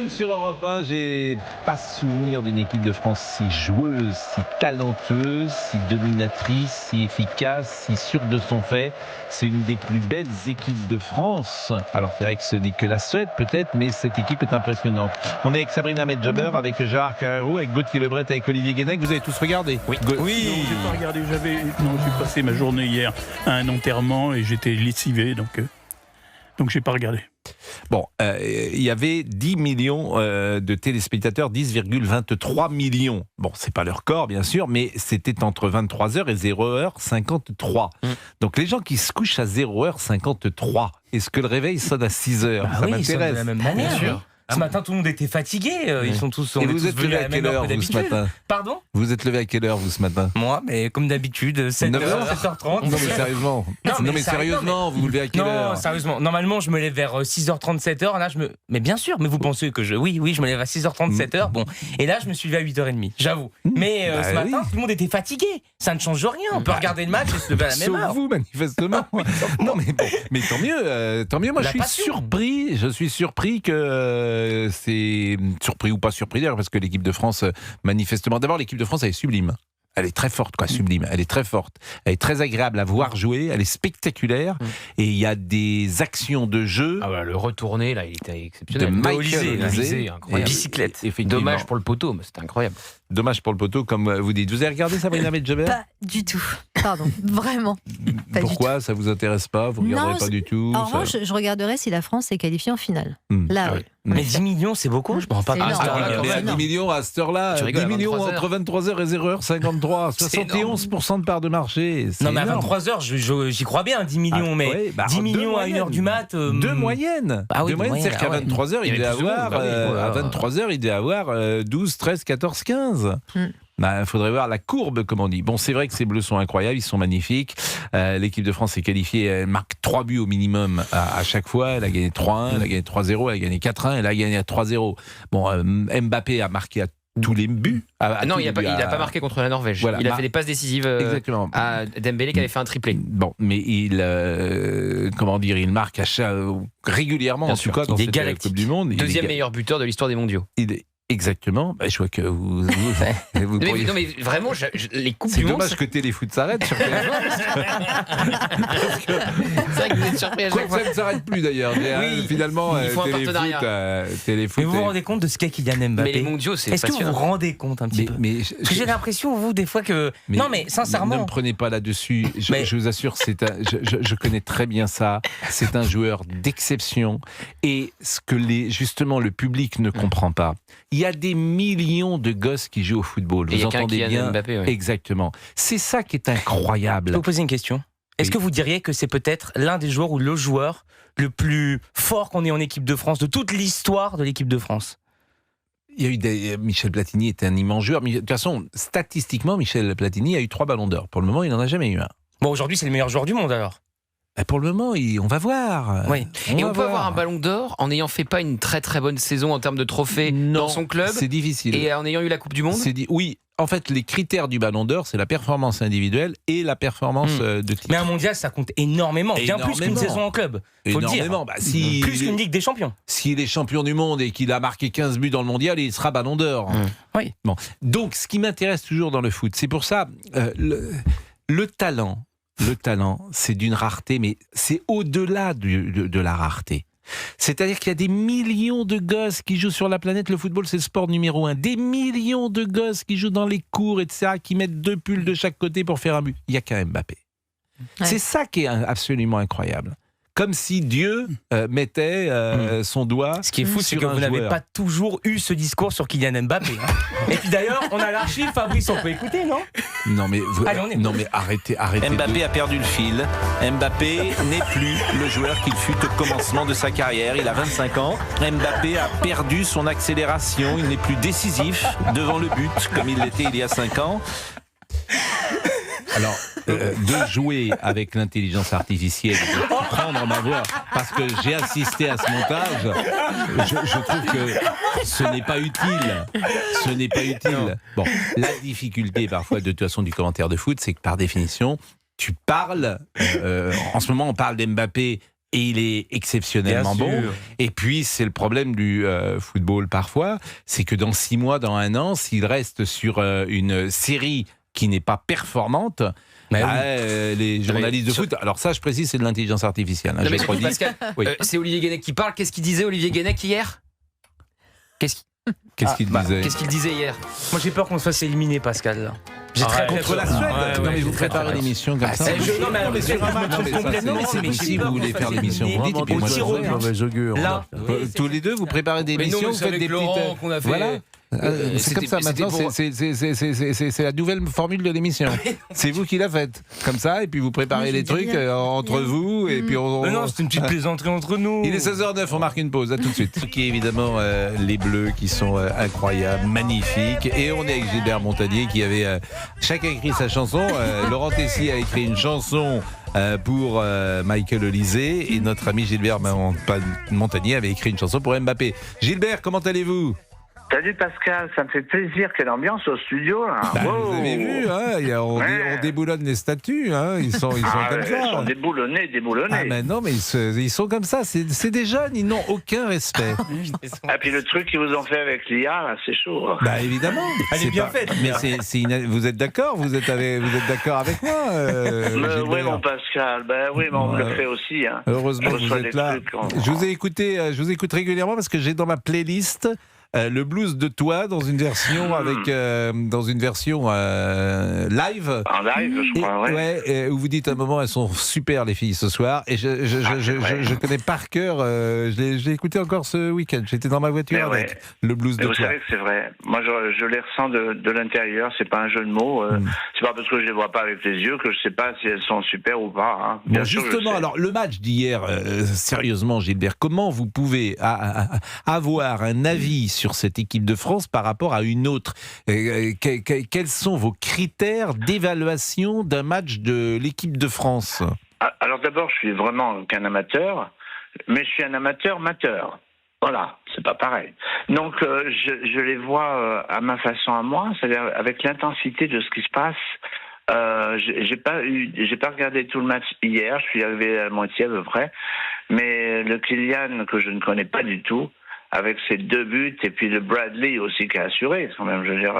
Sur Europe 1, j'ai pas souvenir d'une équipe de France si joueuse, si talentueuse, si dominatrice, si efficace, si sûre de son fait. C'est une des plus belles équipes de France. Alors c'est vrai que ce n'est que la Suède peut-être, mais cette équipe est impressionnante. On est avec Sabrina Medjaber, avec Gérard Carrérou, avec Gauthier Lebret, avec Olivier Guénec. Vous avez tous regardé? Oui. Non, j'ai pas regardé. J'ai passé ma journée hier à un enterrement et j'étais lessivé, donc j'ai pas regardé. Bon, il y avait 10 millions de téléspectateurs, 10,23 millions. Bon, c'est pas leur record, bien sûr, mais c'était entre 23h et 0h53. Donc les gens qui se couchent à 0h53, est-ce que le réveil sonne à 6h? Ça m'intéresse. Ils sont de la même manière. Bien sûr. Ce matin, tout le monde était fatigué. Ils sont tous. Et vous êtes levé à quelle heure, vous, ce matin? Pardon? Vous êtes levé à quelle heure, vous, ce matin? Moi, mais comme d'habitude, 7h, 7h30. Non, mais sérieusement. Non, mais sérieusement, vous vous levez à quelle heure? Non, sérieusement. Normalement, je me lève vers 6h30, 7h. Là, Mais bien sûr, mais vous pensez que je. Oui, je me lève à 6h30, 7h. Bon. Et là, je me suis levé à 8h30 j'avoue. Mais ce matin, tout le monde était fatigué. Ça ne change rien. On peut regarder le match et se lever à la même heure. Sauf vous, manifestement. Non, mais bon. Mais tant mieux. Tant mieux. Moi, je suis surpris que c'est. Surpris ou pas surpris d'ailleurs, parce que l'équipe de France, manifestement, d'abord l'équipe de France elle est sublime. Elle est très forte, sublime. Elle est très forte. Elle est très agréable à voir jouer. Elle est spectaculaire. Et il y a des actions de jeu. Ah ouais, le retourné, là, il était exceptionnel. De Michael Olysée, incroyable. Bicyclette. Dommage pour le poteau, mais c'était incroyable. Dommage pour le poteau, comme vous dites. Vous avez regardé Sabrina Medjaber? Pas du tout. Pardon, vraiment. Pas Pourquoi? Ça vous intéresse pas? Vous ne regarderez pas du tout? En revanche, je regarderai si la France est qualifiée en finale. Là, oui. Mais 10 millions, c'est beaucoup, je me rends pas compte. Mais 10 millions à cette heure-là, 10 millions entre 23h et 0h53, 71% de part de marché. Non, mais à 23h, j'y crois bien, 10 millions, mais 10 millions à 1h du mat. Deux moyennes. Deux moyennes, c'est-à-dire qu'à 23h, il devait avoir, à 23h, il devait avoir 12, 13, 14, 15. Il faudrait voir la courbe, comme on dit. Bon, c'est vrai que ces Bleus sont incroyables, ils sont magnifiques. L'équipe de France est qualifiée, elle marque 3 buts au minimum à chaque fois. Elle a gagné 3-1, elle a gagné 3-0, elle a gagné 4-1, elle a gagné à 3-0. Bon, Mbappé a marqué à tous les buts. Non, il n'a pas marqué contre la Norvège. Voilà, il a fait des passes décisives à Dembélé qui avait fait un triplé. Bon, mais il marque régulièrement, en tout cas, dans cette Coupe du Monde. Deuxième meilleur buteur de l'histoire des mondiaux. Exactement. Je vois que vous pourriez... Non, mais vraiment, les Coupes du Monde... C'est dommage que Téléfoot s'arrête sur Téléfoot. C'est vrai que vous êtes surpris à chaque fois. Ça ne s'arrête plus d'ailleurs. Finalement, il faut un partenariat. Téléfoot. Mais vous vous rendez compte de ce qu'est Kylian Mbappé? Mais les mondiaux, c'est Est-ce que vous vous rendez compte un petit peu? Parce que j'ai l'impression, vous, des fois que... Non, mais sincèrement... Ne me prenez pas là-dessus. Je vous assure, je connais très bien ça. C'est un joueur d'exception. Et ce que justement le public ne comprend pas, il y a des millions de gosses qui jouent au football. Vous entendez bien? Mbappé, oui. Exactement. C'est ça qui est incroyable. Je peux vous poser une question? Est-ce que vous diriez que c'est peut-être l'un des joueurs ou le joueur le plus fort qu'on ait en équipe de France, de toute l'histoire de l'équipe de France? Il y a eu Michel Platini était un immense joueur. De toute façon, statistiquement, Michel Platini a eu 3 ballons d'or. Pour le moment, il n'en a jamais eu un. Bon, aujourd'hui, c'est le meilleur joueur du monde alors. Pour le moment, on va voir. Oui. On peut avoir un ballon d'or en n'ayant fait pas une très très bonne saison en termes de trophées dans son club. C'est difficile. Et en ayant eu la Coupe du Monde. Oui. En fait, les critères du ballon d'or, c'est la performance individuelle et la performance de titre. Mais un mondial, ça compte énormément. Bien plus qu'une saison en club. Faut le dire. Plus qu'une Ligue des Champions. S'il est champion du monde et qu'il a marqué 15 buts dans le mondial, il sera ballon d'or. Oui. Bon. Donc, ce qui m'intéresse toujours dans le foot, c'est pour ça, le talent. Le talent, c'est d'une rareté, mais c'est au-delà de la rareté. C'est-à-dire qu'il y a des millions de gosses qui jouent sur la planète. Le football, c'est le sport numéro 1. Des millions de gosses qui jouent dans les cours, etc., qui mettent 2 pulls de chaque côté pour faire un but. Il n'y a qu'un Mbappé. Ouais. C'est ça qui est absolument incroyable. Comme si Dieu mettait son doigt. Ce qui est fou, c'est que vous n'avez pas toujours eu ce discours sur Kylian Mbappé. Et puis d'ailleurs, on a l'archive, Fabrice, on peut écouter, non? Non mais, mais arrêtez. Mbappé a perdu le fil. Mbappé n'est plus le joueur qu'il fut au commencement de sa carrière. Il a 25 ans. Mbappé a perdu son accélération. Il n'est plus décisif devant le but comme il l'était il y a 5 ans. Alors, de jouer avec l'intelligence artificielle, de prendre ma voix, parce que j'ai assisté à ce montage, je trouve que ce n'est pas utile. Ce n'est pas utile. Bon, la difficulté parfois de toute façon du commentaire de foot, c'est que par définition, tu parles, en ce moment on parle d'Mbappé et il est exceptionnellement bon. Et puis, c'est le problème du football parfois, c'est que dans 6 mois, dans 1 an, s'il reste sur une série qui n'est pas performante, les journalistes de foot... Alors ça, je précise, c'est de l'intelligence artificielle. Hein, Pascal, c'est Olivier Guénec qui parle. Qu'est-ce qu'il disait, Olivier Guénec, hier ? Qu'est-ce qu'il disait hier ? Moi, j'ai peur qu'on se fasse éliminer, Pascal. Là. J'ai très contre la Suède. Non, mais vous préparez l'émission comme ça. Non, mais sur un match complètement. C'est si vous voulez faire l'émission, vous dites, et puis moi, je vous mauvais augure. Là, tous les deux, vous préparez des émissions, vous faites des petites... qu'on a fait. Voilà. C'est comme ça maintenant, c'est la nouvelle formule de l'émission. C'est vous qui la faites, comme ça, et puis vous préparez les trucs entre vous, et puis on... Non, c'est une petite plaisanterie entre nous. Il est 16h09, on marque une pause, à tout de suite. Qui est évidemment les Bleus qui sont incroyables, magnifiques, et on est avec Gilbert Montagnier qui avait chacun écrit sa chanson. Laurent Tessier a écrit une chanson pour Michael Olysée, et notre ami Gilbert Montagnier avait écrit une chanson pour Mbappé. Gilbert, comment allez-vous ? Salut Pascal, ça me fait plaisir, quelle ambiance au studio là. Vous avez vu, hein, on déboulonne les statues, hein, ils sont comme ça. Ils sont déboulonnés. Ah mais non, mais ils sont comme ça, c'est des jeunes, ils n'ont aucun respect. Et puis le truc qu'ils vous ont fait avec l'IA, là, c'est chaud. Hein. Bah évidemment. Elle est bien faite. Mais vous êtes d'accord, vous êtes d'accord avec moi oui mon Pascal, oui, mais on le fait aussi. Hein. Heureusement que vous êtes là. Je vous écoute régulièrement parce que j'ai dans ma playlist le blues de toi dans une version live. En live, je crois, où vous dites à un moment, elles sont super les filles ce soir. Et je connais par cœur. Je l'ai écouté encore ce week-end. J'étais dans ma voiture avec le blues de toi. Vous savez que c'est vrai. Moi, je les ressens de l'intérieur. C'est pas un jeu de mots. C'est pas parce que je les vois pas avec les yeux que je sais pas si elles sont super ou pas. Hein. Bon, justement, alors le match d'hier, sérieusement, Gilbert, comment vous pouvez avoir un avis sur cette équipe de France par rapport à une autre? Quels sont vos critères d'évaluation d'un match de l'équipe de France? Alors d'abord, je suis vraiment qu'un amateur, mais je suis un amateur. Voilà, c'est pas pareil. Donc je les vois à ma façon à moi, c'est-à-dire avec l'intensité de ce qui se passe. J'ai pas regardé tout le match hier, je suis arrivé à la moitié à peu près, mais le Kylian que je ne connais pas du tout, avec ses 2 buts, et puis le Bradley aussi qui a assuré, quand même, je veux dire,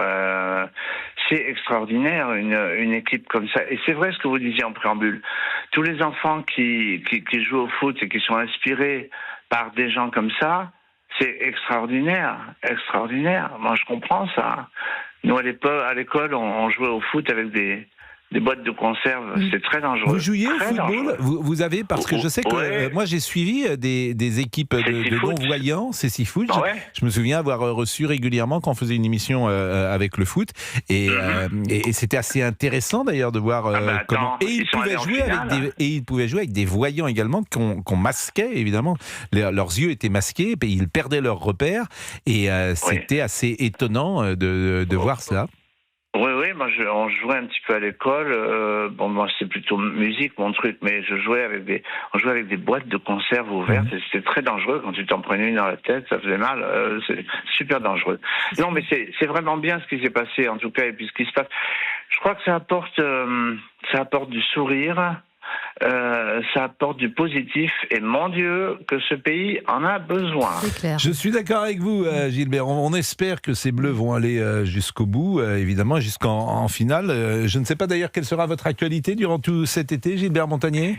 c'est extraordinaire, une équipe comme ça. Et c'est vrai ce que vous disiez en préambule. Tous les enfants qui jouent au foot et qui sont inspirés par des gens comme ça, c'est extraordinaire. Moi, je comprends ça. Nous, à l'école, on jouait au foot avec des boîtes de conserve, c'est très dangereux. Vous jouiez au football ? Vous avez, parce que je sais que moi j'ai suivi des équipes de non-voyants, c'est SeaFoot. Je me souviens avoir reçu régulièrement quand on faisait une émission avec le foot, et c'était assez intéressant d'ailleurs de voir comment... Et ils pouvaient jouer avec des voyants également qu'on masquait, évidemment. Leurs yeux étaient masqués, et ils perdaient leurs repères, et c'était assez étonnant de voir ça. Oui, moi on jouait un petit peu à l'école. Moi c'est plutôt musique mon truc, mais on jouait avec des boîtes de conserve ouvertes et c'était très dangereux quand tu t'en prenais une dans la tête, ça faisait mal. C'est super dangereux. Non, mais c'est vraiment bien ce qui s'est passé en tout cas, et puis ce qui se passe. Je crois que ça apporte du sourire. Ça apporte du positif, et mon Dieu que ce pays en a besoin. C'est clair. Je suis d'accord avec vous, Gilbert. On espère que ces Bleus vont aller jusqu'au bout, évidemment, jusqu'en finale. Je ne sais pas d'ailleurs quelle sera votre actualité durant tout cet été, Gilbert Montagnier.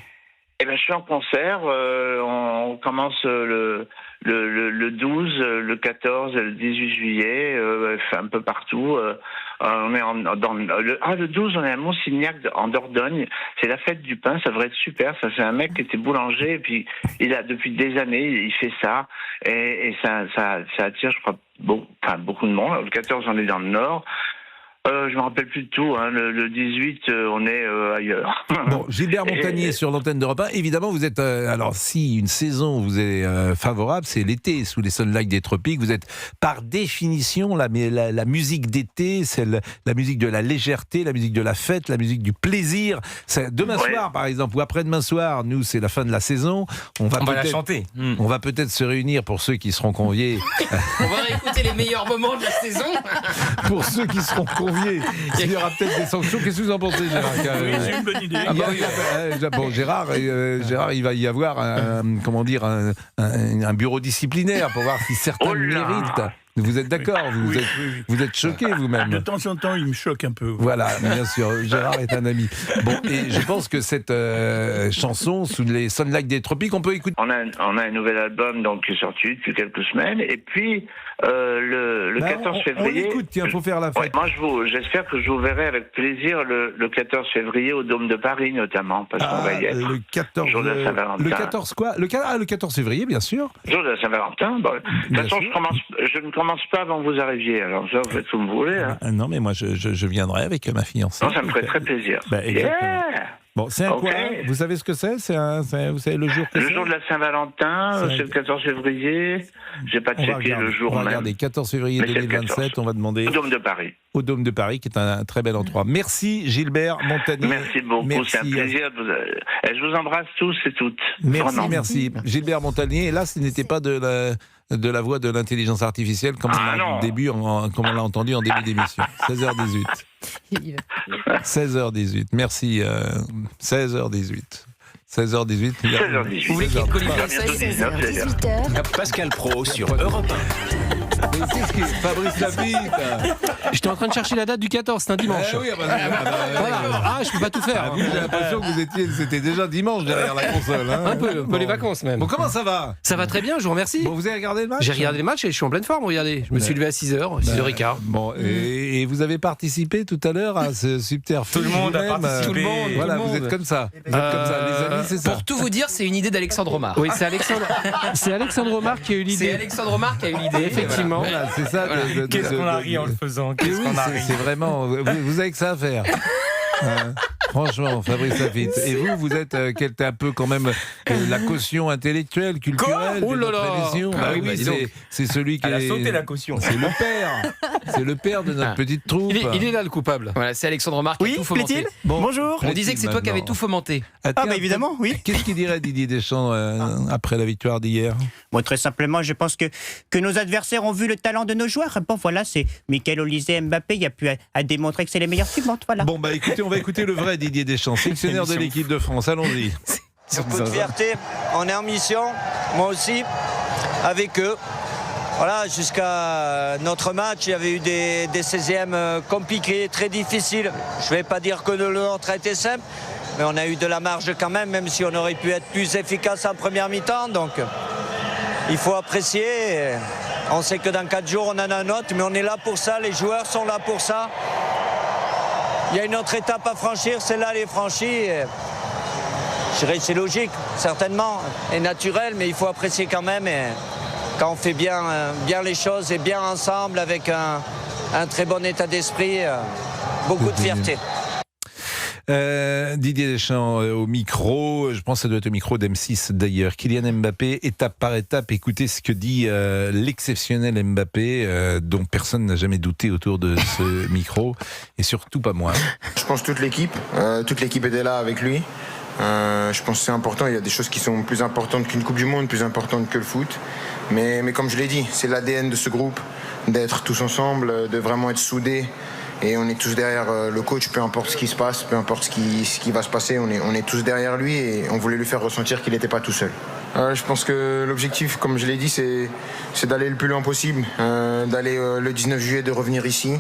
Je suis en concert. On commence le 12, le 14 et le 18 juillet, un peu partout. On est le 12, on est à Monsignac en Dordogne. C'est la fête du pain, ça devrait être super. Ça, c'est un mec qui était boulanger, et puis il a depuis des années, il fait ça, et ça attire, je crois, beaucoup de monde. Le 14, on est dans le Nord. Je me rappelle plus de tout. Hein. Le 18, on est ailleurs. Bon, Gilbert Montagnier sur l'antenne d'Europe 1. Évidemment, vous êtes... alors, si une saison vous est favorable, c'est l'été, sous les sunlights des tropiques. Vous êtes, par définition, la musique d'été, c'est la musique de la légèreté, la musique de la fête, la musique du plaisir. Demain soir, par exemple, ou après-demain soir, nous, c'est la fin de la saison. On va la chanter. On va peut-être se réunir pour ceux qui seront conviés. On va réécouter les meilleurs moments de la saison. Pour ceux qui seront conviés janvier. Il y aura peut-être des sanctions. Qu'est-ce que vous en pensez, Gérard? Oui, c'est une bonne idée. Bon, Gérard, il va y avoir un bureau disciplinaire pour voir si certains méritent. Vous êtes d'accord? Vous êtes choqué vous-même? De temps en temps, il me choque un peu. Voilà, bien sûr. Gérard est un ami. Bon, et je pense que cette chanson, sous les Sunlight des Tropiques, on peut écouter. On a un nouvel album donc, qui est sorti depuis quelques semaines. Et puis, le 14 février... On l'écoute, tiens, faut faire la fête. Moi, j'espère que je vous verrai avec plaisir le 14 février au Dôme de Paris, notamment, parce qu'on va y être. Le 14... Jour de la Saint-Valentin. Le 14 quoi? Le 14 février, bien sûr. Jour de la Saint-Valentin. Bon, de toute façon, je ne commence pas avant que vous arriviez. Alors ça, vous faites comme vous voulez. Hein. Non, mais moi, je viendrai avec ma fiancée. Non, ça me ferait très plaisir. Exactement. Bon, c'est Okay. quoi? Vous savez ce que c'est? Vous savez le jour que c'est? Le jour de la Saint-Valentin, c'est le 14 février. J'ai pas checké le jour même. Regardez, 14 février 2027, on va demander... Au Dôme de Paris. Au Dôme de Paris, qui est un très bel endroit. Merci Gilbert Montagnier. Merci beaucoup, c'est un plaisir. Je vous embrasse tous et toutes. Merci. Gilbert Montagnier, et là, ce n'était pas de la voix de l'intelligence artificielle, comme on l'a entendu en début d'émission. 16h18. 16h18. Merci. 16h18. 16h18. 16h18. Vous voulez qu'Olivier essaye? 18h. Pascal Praud sur Europe 1. Mais c'est ce qui est Fabrice Lafitte. J'étais en train de chercher la date du 14, c'est un dimanche. Je peux pas tout faire. J'ai l'impression que c'était déjà dimanche derrière la console. Hein. Un peu les vacances même. Bon, comment ça va? Ça va très bien, je vous remercie. Bon, vous avez regardé le match? J'ai regardé le match et je suis en pleine forme, regardez. Je me suis levé à 6h, 6h15. Bon, et vous avez participé tout à l'heure à ce subterfuge. Tout le monde a participé. Tout le monde. Voilà, vous êtes comme ça. Vous êtes comme ça, les amis, c'est ça. Pour tout vous dire, c'est une idée d'Alexandre Omar. Oui, c'est Alexandre Omar qui a eu l'idée. C'est Alexandre Omar qui a eu l'idée. Effectivement. Voilà, c'est ça. Qu'est-ce qu'on a ri en le faisant? Qu'est-ce qu'on a ri? C'est vraiment. Vous avez que ça à faire. Franchement, Fabrice Lafitte. Et vous êtes un peu quand même la caution intellectuelle, culturelle de notre émission. C'est celui qui a sauté la caution. C'est le père. C'est le père de notre petite troupe. Il est là le coupable. Voilà, c'est Alexandre Omar qui a tout fomenté. Bonjour. On disait que c'est toi qui avais tout fomenté. Évidemment, oui. Qu'est-ce qu'il dirait Didier Deschamps après la victoire d'hier? Bon, très simplement, je pense que nos adversaires ont vu le talent de nos joueurs. Bon, voilà, c'est Michael Olise, Mbappé. Il y a plus à démontrer que c'est les meilleurs suivantes. Voilà. Bon, écoutez, on va écouter le vrai Didier Deschamps, sélectionneur de l'équipe de France. Allons-y. Beaucoup de fierté. On est en mission, moi aussi, avec eux. Voilà, jusqu'à notre match, il y avait eu des 16e compliqués, très difficiles. Je ne vais pas dire que le nôtre a été simple, mais on a eu de la marge quand même si on aurait pu être plus efficace en première mi-temps. Donc, il faut apprécier. On sait que dans 4 jours, on en a un autre, mais on est là pour ça, les joueurs sont là pour ça. Il y a une autre étape à franchir, celle-là, elle est franchie. Je dirais que c'est logique, certainement, et naturel, mais il faut apprécier quand même. Et quand on fait bien les choses et bien ensemble, avec un très bon état d'esprit, beaucoup de fierté. Didier Deschamps au micro, je pense que ça doit être au micro d'M6 d'ailleurs. Kylian Mbappé, étape par étape, écoutez ce que dit l'exceptionnel Mbappé, dont personne n'a jamais douté autour de ce micro, et surtout pas moi. Je pense toute l'équipe était là avec lui. Je pense que c'est important, il y a des choses qui sont plus importantes qu'une Coupe du Monde, plus importantes que le foot. Mais comme je l'ai dit, c'est l'ADN de ce groupe, d'être tous ensemble, de vraiment être soudés. Et on est tous derrière le coach, peu importe ce qui se passe, peu importe ce qui va se passer, on est tous derrière lui et on voulait lui faire ressentir qu'il n'était pas tout seul. Je pense que l'objectif, comme je l'ai dit, c'est d'aller le plus loin possible, d'aller le 19 juillet, de revenir ici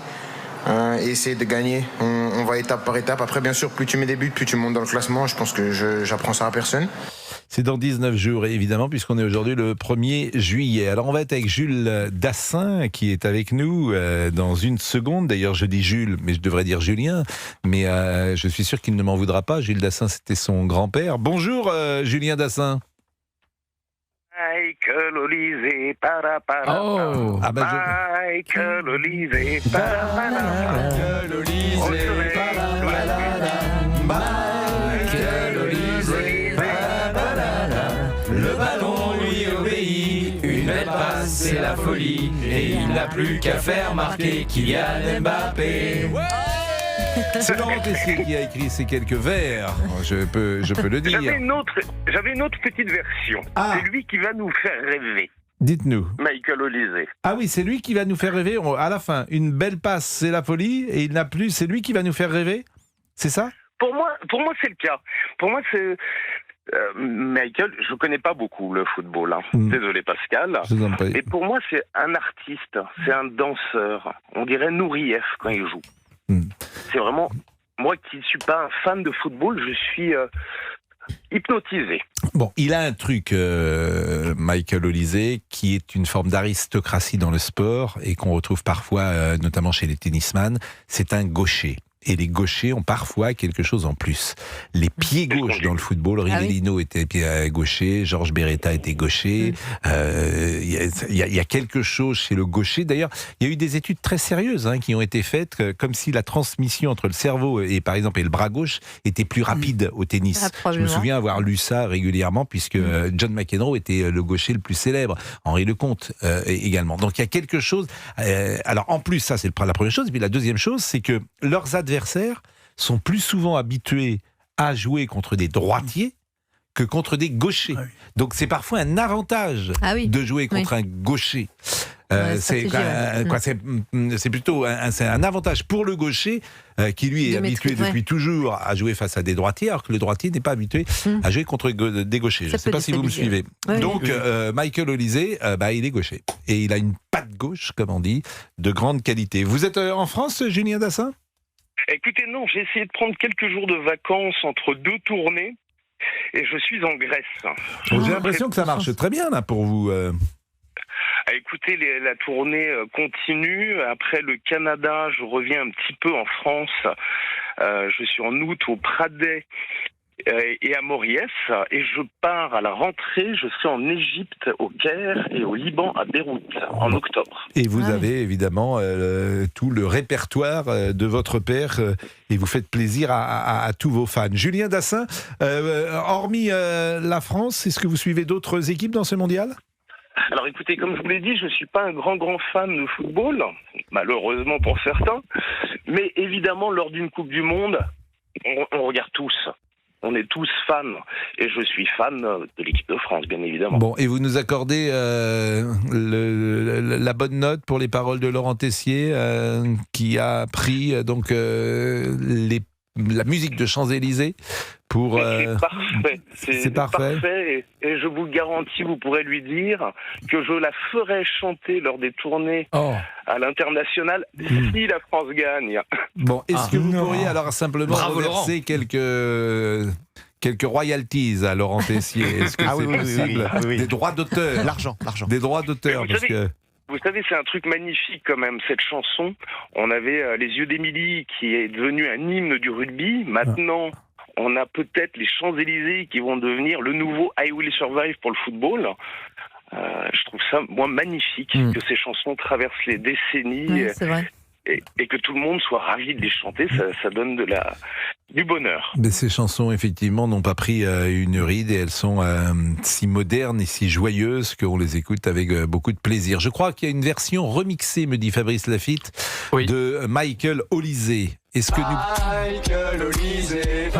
et essayer de gagner. On va étape par étape. Après, bien sûr, plus tu mets des buts, plus tu montes dans le classement. Je pense que j'apprends ça à personne. C'est dans 19 jours, évidemment, puisqu'on est aujourd'hui le 1er juillet. Alors, on va être avec Jules Dassin, qui est avec nous dans une seconde. D'ailleurs, je dis Jules, mais je devrais dire Julien. Mais je suis sûr qu'il ne m'en voudra pas. Jules Dassin, c'était son grand-père. Bonjour, Julien Dassin. Michael Olise, para. Oh, Michael Olise, para. Michael Olise, Michael Olise, le ballon lui obéit, une belle passe, c'est la folie, et il n'a plus qu'à faire marquer Kylian Mbappé. C'est Laurent Tessier qui a écrit ces quelques vers, je peux le dire. J'avais une autre petite version. C'est lui qui va nous faire rêver. Dites-nous. Michael Olysée. Ah oui, c'est lui qui va nous faire rêver. À la fin, une belle passe, c'est la folie, et il n'a plus. C'est lui qui va nous faire rêver. C'est ça ? Pour moi, c'est le cas. Pour moi, c'est... Michael, je connais pas beaucoup le football. Hein. Désolé Pascal. Je vous en prie. Et pour moi, c'est un artiste, c'est un danseur. On dirait Nourieff quand il joue. C'est vraiment... Moi qui ne suis pas un fan de football, je suis hypnotisé. Bon, il a un truc, Michael Olysée, qui est une forme d'aristocratie dans le sport et qu'on retrouve parfois, notamment chez les tennisman. C'est un gaucher. Et les gauchers ont parfois quelque chose en plus. Les pieds gauches dans le football, Rivellino était gaucher, Georges Beretta était gaucher. Il y a quelque chose chez le gaucher. D'ailleurs, il y a eu des études très sérieuses qui ont été faites, comme si la transmission entre le cerveau et, par exemple, et le bras gauche était plus rapide au tennis. Je me souviens avoir lu ça régulièrement, puisque John McEnroe était le gaucher le plus célèbre, Henri Lecomte également. Donc il y a quelque chose. Alors en plus, ça c'est la première chose. Et puis la deuxième chose, c'est que leurs adversaires sont plus souvent habitués à jouer contre des droitiers que contre des gauchers. Donc c'est parfois un avantage de jouer contre un gaucher. C'est plutôt un avantage pour le gaucher qui lui est habitué depuis toujours à jouer face à des droitiers, alors que le droitier n'est pas habitué à jouer contre des gauchers. Je ne sais pas si vous me suivez. Donc Michael Olysée, il est gaucher. Et il a une patte gauche, comme on dit, de grande qualité. Vous êtes en France, Julien Dassin ? Écoutez, non, j'ai essayé de prendre quelques jours de vacances entre deux tournées et je suis en Grèce. J'ai l'impression que ça marche très bien là pour vous. Écoutez, la tournée continue. Après le Canada, je reviens un petit peu en France. Je suis en août au Pradet et à Mauriès, et je pars à la rentrée, je serai en Égypte, au Caire, et au Liban, à Beyrouth, en octobre. Et vous avez évidemment tout le répertoire de votre père, et vous faites plaisir à tous vos fans. Julien Dassin, hormis la France, est-ce que vous suivez d'autres équipes dans ce mondial ? Alors écoutez, comme je vous l'ai dit, je ne suis pas un grand fan de football, malheureusement pour certains, mais évidemment, lors d'une Coupe du Monde, on regarde tous. On est tous fans, et je suis fan de l'équipe de France, bien évidemment. Bon, et vous nous accordez la bonne note pour les paroles de Laurent Tessier, qui a pris donc la musique de Champs-Élysées pour... C'est parfait. C'est parfait. Et je vous garantis, vous pourrez lui dire que je la ferai chanter lors des tournées à l'international si la France gagne. Bon, est-ce que vous pourriez alors simplement reverser quelques royalties à Laurent Tessier ? Est-ce que c'est possible ? Des droits d'auteur. L'argent. Des droits d'auteur, parce que... Vous savez, c'est un truc magnifique quand même, cette chanson. On avait Les Yeux d'Émilie, qui est devenu un hymne du rugby. Maintenant, on a peut-être les Champs-Élysées qui vont devenir le nouveau I Will Survive pour le football. Je trouve ça, moi, magnifique, que ces chansons traversent les décennies. Oui, c'est vrai. Et que tout le monde soit ravi de les chanter, ça donne du bonheur. Mais ces chansons, effectivement, n'ont pas pris une ride, et elles sont si modernes et si joyeuses qu'on les écoute avec beaucoup de plaisir. Je crois qu'il y a une version remixée, me dit Fabrice Lafitte, de Michael Olysée. Est-ce que Michael Olysée,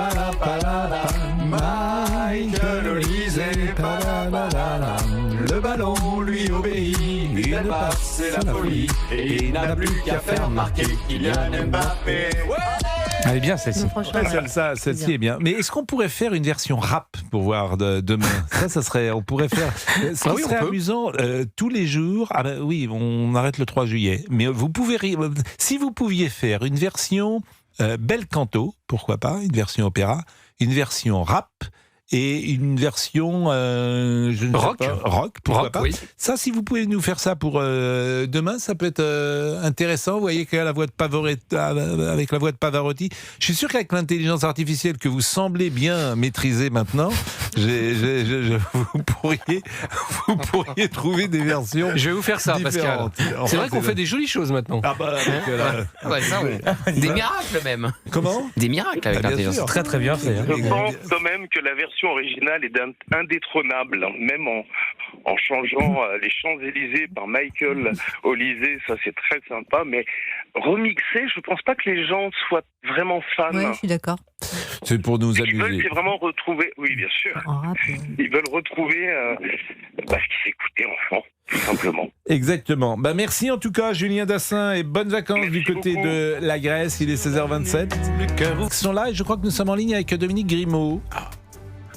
Michael Olysée, le ballon lui obéit, une passe c'est la folie, et il n'a plus qu'à faire marquer Kylian Mbappé. Elle est bien celle-ci. Celle-ci est bien. Mais est-ce qu'on pourrait faire une version rap pour voir demain ? Ça serait. On pourrait faire. Ça serait amusant tous les jours. Ah ben oui, on arrête le 3 juillet. Mais vous pouvez. Si vous pouviez faire une version bel canto, pourquoi pas, une version opéra, une version rap. Et une version rock, pourquoi pas. Oui. Ça, si vous pouvez nous faire ça pour demain, ça peut être intéressant. Vous voyez qu'avec la voix de Pavarotti, je suis sûr qu'avec l'intelligence artificielle que vous semblez bien maîtriser maintenant, vous pourriez trouver des versions. Je vais vous faire ça, Pascal. C'est vrai qu'on fait des jolies choses maintenant. Des miracles même. Comment ? Des miracles avec l'intelligence. Très très bien fait. Je pense quand même que la version originale est indétrônable, même en changeant les Champs-Élysées par Michael Olysée, ça c'est très sympa, mais remixer, je pense pas que les gens soient vraiment fans. Oui, je suis d'accord. C'est pour nous Ce qu'ils veulent, amuser. c'est vraiment retrouver. Oui, bien sûr. Ils veulent retrouver ce qui s'écoutait enfant, tout simplement. Exactement. Merci en tout cas, Julien Dassin, et bonnes vacances du côté de la Grèce. Il est 16h27. Ils sont là et je crois que nous sommes en ligne avec Dominique Grimaud.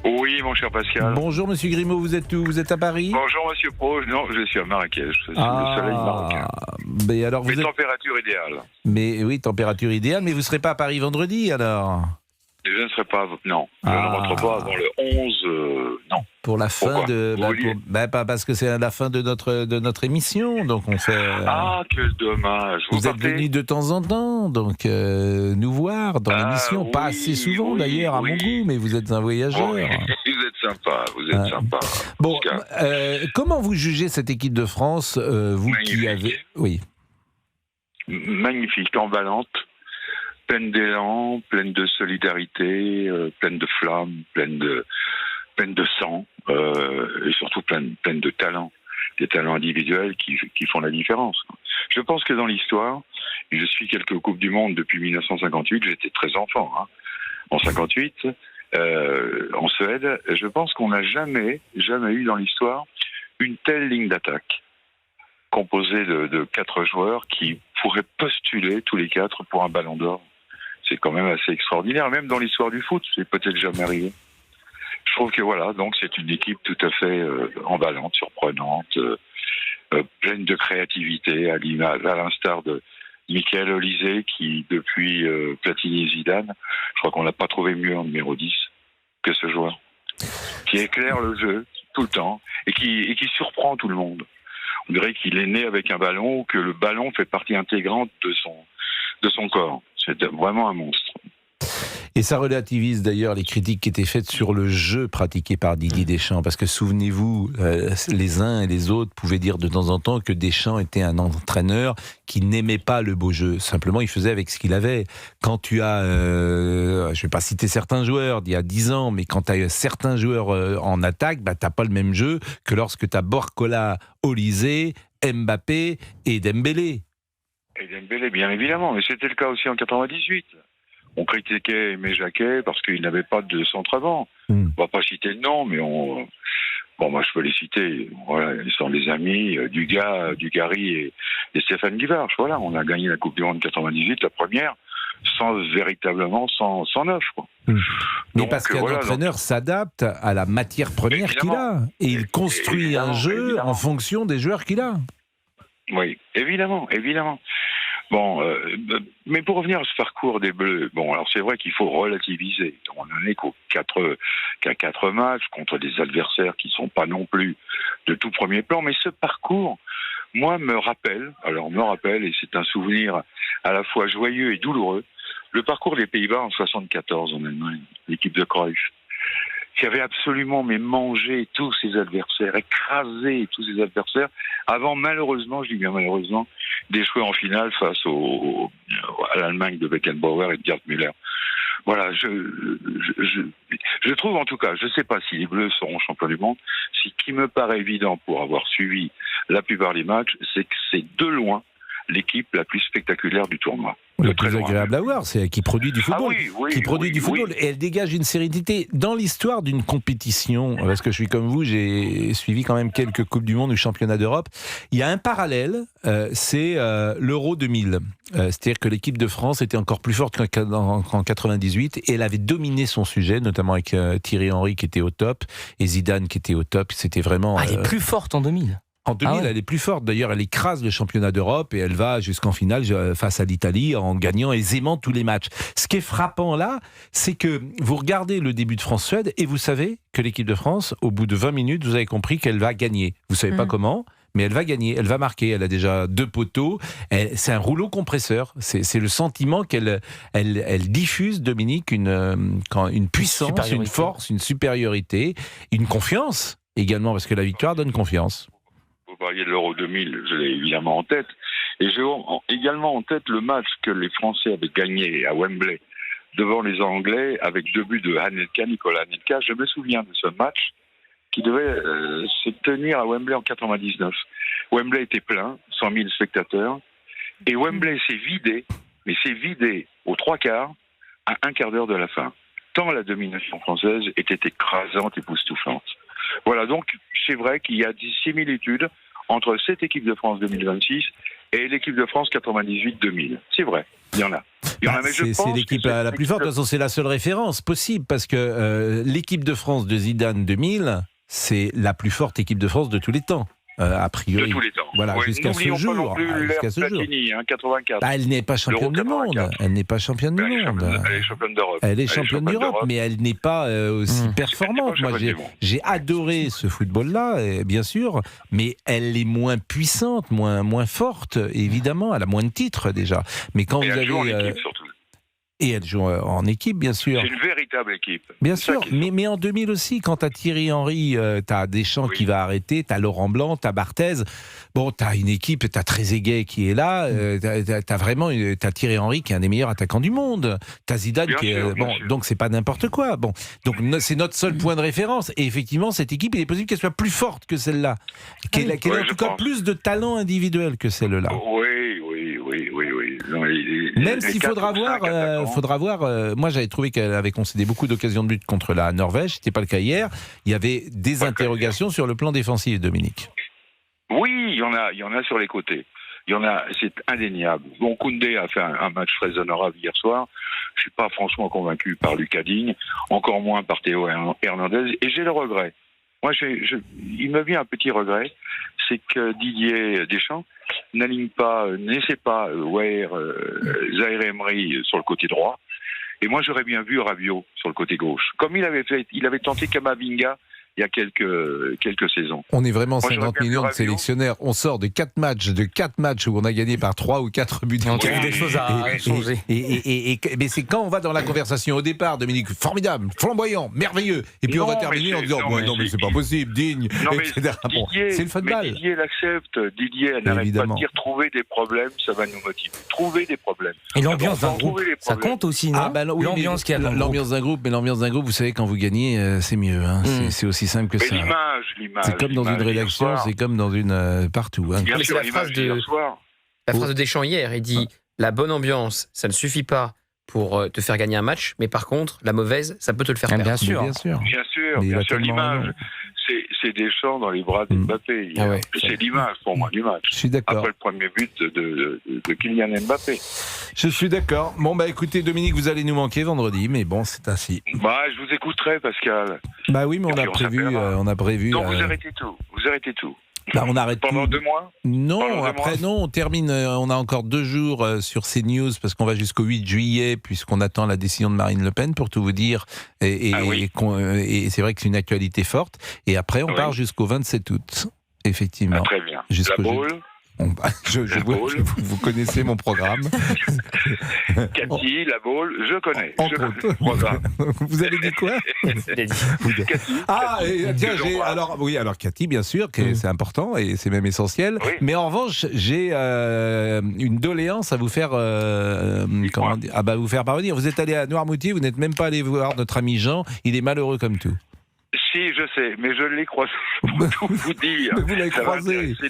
Oui, mon cher Pascal. Bonjour Monsieur Grimaud, vous êtes où? Vous êtes à Paris? Bonjour Monsieur Pro. Non, je suis à Marrakech. Je suis sous le soleil marocain. Mais alors vous êtes... température idéale. Mais oui, température idéale. Mais vous serez pas à Paris vendredi alors? Je ne serai pas. Non, je ne rentre pas avant le 11. Non. Pour la fin pas parce que c'est la fin de notre émission, donc on fait. Ah, quel dommage. Vous êtes venu de temps en temps, donc nous voir dans l'émission, pas assez souvent d'ailleurs à mon goût, mais vous êtes un voyageur. Oui, vous êtes sympa, sympa. Bon, comment vous jugez cette équipe de France, vous Magnifique. qui avez, oui, magnifique, emballante, pleine d'élan, pleine de solidarité, pleine de flamme, pleine de sang, et surtout pleine de talents, des talents individuels qui font la différence. Je pense que dans l'histoire, je suis quelques Coupes du Monde depuis 1958, j'étais très enfant, en 58, en Suède, je pense qu'on n'a jamais eu dans l'histoire une telle ligne d'attaque, composée de 4 joueurs qui pourraient postuler tous les 4 pour un ballon d'or. C'est quand même assez extraordinaire, même dans l'histoire du foot, c'est peut-être jamais arrivé. Je trouve que voilà, donc c'est une équipe tout à fait emballante, surprenante, pleine de créativité, à l'instar de Michael Olise, qui depuis Platini et Zidane, je crois qu'on n'a pas trouvé mieux en numéro 10 que ce joueur, qui éclaire le jeu tout le temps et qui surprend tout le monde. On dirait qu'il est né avec un ballon, ou que le ballon fait partie intégrante de son corps. C'est vraiment un monstre. Et ça relativise d'ailleurs les critiques qui étaient faites sur le jeu pratiqué par Didier Deschamps, parce que souvenez-vous, les uns et les autres pouvaient dire de temps en temps que Deschamps était un entraîneur qui n'aimait pas le beau jeu. Simplement, il faisait avec ce qu'il avait. Quand tu as, je ne vais pas citer certains joueurs d'il y a 10 ans, mais quand tu as certains joueurs en attaque, tu n'as pas le même jeu que lorsque tu as Barcola, Olise, Mbappé et Dembélé. Et Dembélé, bien évidemment, mais c'était le cas aussi en 98. On critiquait Aimé Jacquet parce qu'il n'avait pas de centre-avant. On va pas citer le nom, mais moi je peux les citer. Voilà, ils sont des amis, Dugarry et Stéphane Guivarch. Voilà, on a gagné la Coupe du Monde 98, la première, sans neuf, quoi. Mais Donc, parce qu'un entraîneur s'adapte à la matière première qu'il a, et il construit un jeu en fonction des joueurs qu'il a. Oui, évidemment. Bon, mais pour revenir à ce parcours des Bleus, alors c'est vrai qu'il faut relativiser. On n'en est qu'à 4 matchs contre des adversaires qui sont pas non plus de tout premier plan, mais ce parcours, moi, me rappelle, et c'est un souvenir à la fois joyeux et douloureux, le parcours des Pays-Bas en 74 en Allemagne, l'équipe de Cruyff, qui avait absolument mangé tous ses adversaires, écrasé tous ses adversaires, avant malheureusement, je dis bien malheureusement, d'échouer en finale face à l'Allemagne de Beckenbauer et de Gerd Müller. Voilà, je trouve en tout cas, je ne sais pas si les Bleus seront champions du monde, ce qui me paraît évident pour avoir suivi la plupart des matchs, c'est que c'est de loin l'équipe la plus spectaculaire du tournoi. Le plus agréable à voir, c'est qui produit du football. Oui. Et elle dégage une sérénité dans l'histoire d'une compétition. Parce que je suis comme vous, j'ai suivi quand même quelques Coupes du Monde ou Championnats d'Europe. Il y a un parallèle, c'est l'Euro 2000. C'est-à-dire que l'équipe de France était encore plus forte qu'en 98 et elle avait dominé son sujet, notamment avec Thierry Henry qui était au top et Zidane qui était au top. C'était vraiment. Elle est plus forte en 2000. En 2000, elle est plus forte. D'ailleurs, elle écrase le championnat d'Europe et elle va jusqu'en finale face à l'Italie en gagnant aisément tous les matchs. Ce qui est frappant là, c'est que vous regardez le début de France-Suède et vous savez que l'équipe de France, au bout de 20 minutes, vous avez compris qu'elle va gagner. Vous savez pas comment, mais elle va gagner, elle va marquer. Elle a déjà 2 poteaux. C'est un rouleau compresseur. C'est le sentiment qu'elle diffuse, Dominique, une puissance, une force, une supériorité, une confiance également, parce que la victoire donne confiance. Vous parliez de l'Euro 2000, je l'ai évidemment en tête. Et j'ai également en tête le match que les Français avaient gagné à Wembley devant les Anglais avec 2 buts de Nicolas Anelka. Je me souviens de ce match qui devait se tenir à Wembley en 99. Wembley était plein, 100 000 spectateurs. Et Wembley s'est vidé, mais s'est vidé aux 3 quarts à un quart d'heure de la fin. Tant la domination française était écrasante et époustouflante. Voilà, donc c'est vrai qu'il y a des similitudes entre cette équipe de France 2026 et l'équipe de France 98-2000. C'est vrai, il y en a. C'est l'équipe la plus forte, de toute façon c'est la seule référence possible, parce que l'équipe de France de Zidane 2000, c'est la plus forte équipe de France de tous les temps. A priori. De tous les temps. Voilà, ouais, jusqu'à ce jour. N'oublions pas non plus l'ère Platini, 84. Elle n'est pas championne du monde. Elle n'est pas championne du monde. Elle est championne d'Europe. Elle est championne d'Europe, mais elle n'est pas aussi performante. Moi, j'ai adoré ce football-là, bien sûr, mais elle est moins puissante, moins forte, évidemment. Elle a moins de titres déjà. Mais quand vous avez joue en équipe, surtout. Et elle joue en équipe, bien sûr. C'est une véritable équipe. Bien sûr, mais en 2000 aussi, quand t'as Thierry Henry, t'as Deschamps qui va arrêter, t'as Laurent Blanc, t'as Barthez. Bon, t'as une équipe, t'as Trezeguet qui est là, t'as Thierry Henry qui est un des meilleurs attaquants du monde. T'as Zidane qui est... Bon, donc c'est pas n'importe quoi. Bon, donc c'est notre seul point de référence. Et effectivement, cette équipe, il est possible qu'elle soit plus forte que celle-là. Qu'elle ait en tout cas plus de talent individuel que celle-là. Oui. Non, même s'il faudra voir, moi j'avais trouvé qu'elle avait concédé beaucoup d'occasions de but contre la Norvège, c'était pas le cas hier. Il y avait des interrogations sur le plan défensif, Dominique. Oui, il y en a sur les côtés. Il y en a, c'est indéniable. Bon, Koundé a fait un match très honorable hier soir. Je suis pas franchement convaincu par Lucas Digne, encore moins par Théo Hernandez, et j'ai le regret. Moi, il me vient un petit regret, c'est que Didier Deschamps n'essaie pas Zaïre Emery sur le côté droit. Et moi, j'aurais bien vu Rabiot sur le côté gauche. Comme il avait tenté Kamavinga il y a quelques saisons. On est vraiment 50 millions de sélectionnaires. On sort de 4 matchs où on a gagné par 3 ou 4 buts. On trouve des choses à changer. Mais c'est quand on va dans la conversation au départ, Dominique, formidable, flamboyant, merveilleux. Et puis on va terminer en disant non mais c'est pas possible, Digne, etc. C'est le football. Didier l'accepte. Didier n'arrête pas de dire trouver des problèmes, ça va nous motiver. Trouver des problèmes. Et l'ambiance d'un groupe, ça compte aussi, non? L'ambiance qu'il y a dans le groupe. L'ambiance d'un groupe, vous savez, quand vous gagnez, c'est mieux. C'est aussi simple que ça. L'image. C'est comme dans une rédaction, c'est comme dans une partout. Hein. C'est la phrase de Deschamps hier. Il dit la bonne ambiance, ça ne suffit pas pour te faire gagner un match, mais par contre, la mauvaise, ça peut te le faire perdre. Bien sûr. L'image, c'est Deschamps dans les bras de Mbappé. C'est l'image pour moi du match. Je suis d'accord. Après le premier but de Kylian Mbappé. Je suis d'accord. Bon, écoutez, Dominique, vous allez nous manquer vendredi, mais bon, c'est ainsi. Je vous écouterai, Pascal. Oui, mais on a prévu. Donc vous arrêtez tout. On arrête pendant 2 mois. Non, on termine. On a encore 2 jours sur CNews parce qu'on va jusqu'au 8 juillet puisqu'on attend la décision de Marine Le Pen, pour tout vous dire. Et c'est vrai que c'est une actualité forte. Et après, on part jusqu'au 27 août, effectivement. Très bien. Jusqu'au la boule. Vous connaissez mon programme. Cathy, la boule, je connais. Vous avez dit quoi? Cathy. Alors Cathy, bien sûr, c'est important et c'est même essentiel. Oui. Mais en revanche, j'ai une doléance à vous faire, vous faire parvenir. Vous êtes allé à Noirmoutier, vous n'êtes même pas allé voir notre ami Jean. Il est malheureux comme tout. Si, je sais, mais je l'ai croisé, pour tout vous dire. Mais vous l'avez croisé. Ça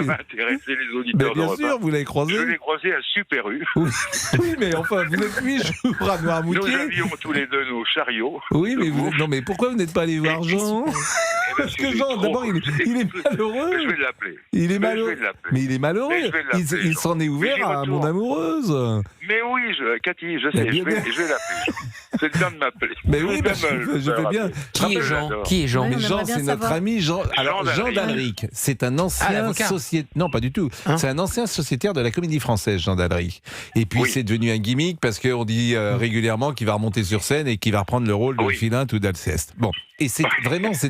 va intéresser les auditeurs de Bien sûr, vous l'avez croisé. Je l'ai croisé à Super U. Oui, mais enfin, vous êtes 8 jours à Noirmoutier. Nous avions tous les deux nos chariots. Oui, mais pourquoi vous n'êtes pas allé voir Jean? Parce que Jean, d'abord, il est malheureux. Je vais l'appeler. Il est malheureux. Mais il est malheureux. Il s'en est ouvert à mon amoureuse. Mais oui, Cathy, je sais, je vais l'appeler. C'est bien de m'appeler. Mais oui, je fais bien. Qui est Jean? Mais Jean, c'est notre ami Jean. Alors, Jean d'Alric, c'est un ancien sociétaire. Non, pas du tout. C'est un ancien sociétaire de la Comédie Française, Jean d'Alric. Et puis, c'est devenu un gimmick parce qu'on dit régulièrement qu'il va remonter sur scène et qu'il va reprendre le rôle de Philinte ou d'Alceste. Bon. Et c'est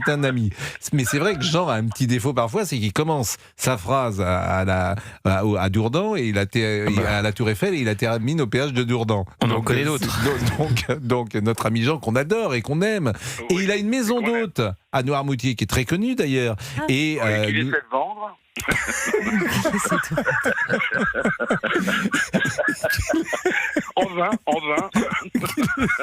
un ami. Mais c'est vrai que Jean a un petit défaut parfois, c'est qu'il commence sa phrase à Dourdan et à la Tour Eiffel et il a terminé au péage de Dourdan. On en connaît d'autres. Donc notre ami Jean qu'on adore et qu'on aime. Et il a une maison d'hôte à Noirmoutier qui est très connue d'ailleurs. Et il essaie de vendre. En vain.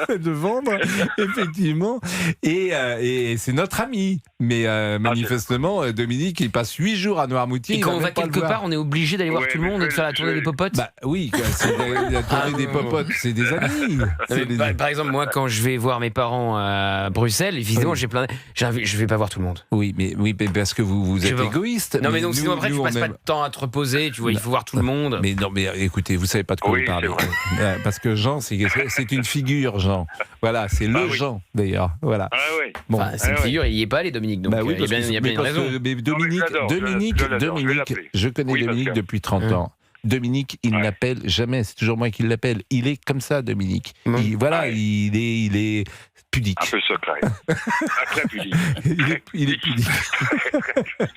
de vendre, effectivement. Et c'est notre ami. Mais manifestement, Dominique, il passe 8 jours à Noirmoutier. Et quand on va quelque part, on est obligé d'aller voir tout le monde et de faire la tournée des popotes. Bah oui, c'est la tournée des popotes, c'est des amis. Par exemple, moi, quand je vais voir mes parents à Bruxelles, évidemment, je vais pas voir tout le monde. Oui, mais parce que vous êtes égoïste. Non, mais donc sinon après, tu passes pas de temps à te reposer. Tu vois, il faut voir tout le monde. Mais non, mais écoutez, vous savez pas de quoi vous parlez. Parce que Jean, c'est une figure, Jean. Voilà, c'est le Jean, d'ailleurs. Voilà. Bon, c'est une figure. Il y est pas allé, Dominique. Donc oui, il y a bien une raison. Mais Dominique, je connais Dominique depuis 30 ans. Dominique, il n'appelle jamais, c'est toujours moi qui l'appelle. Il est comme ça, Dominique. Il est pudique. Un peu secret. Très pudique. Il est pudique.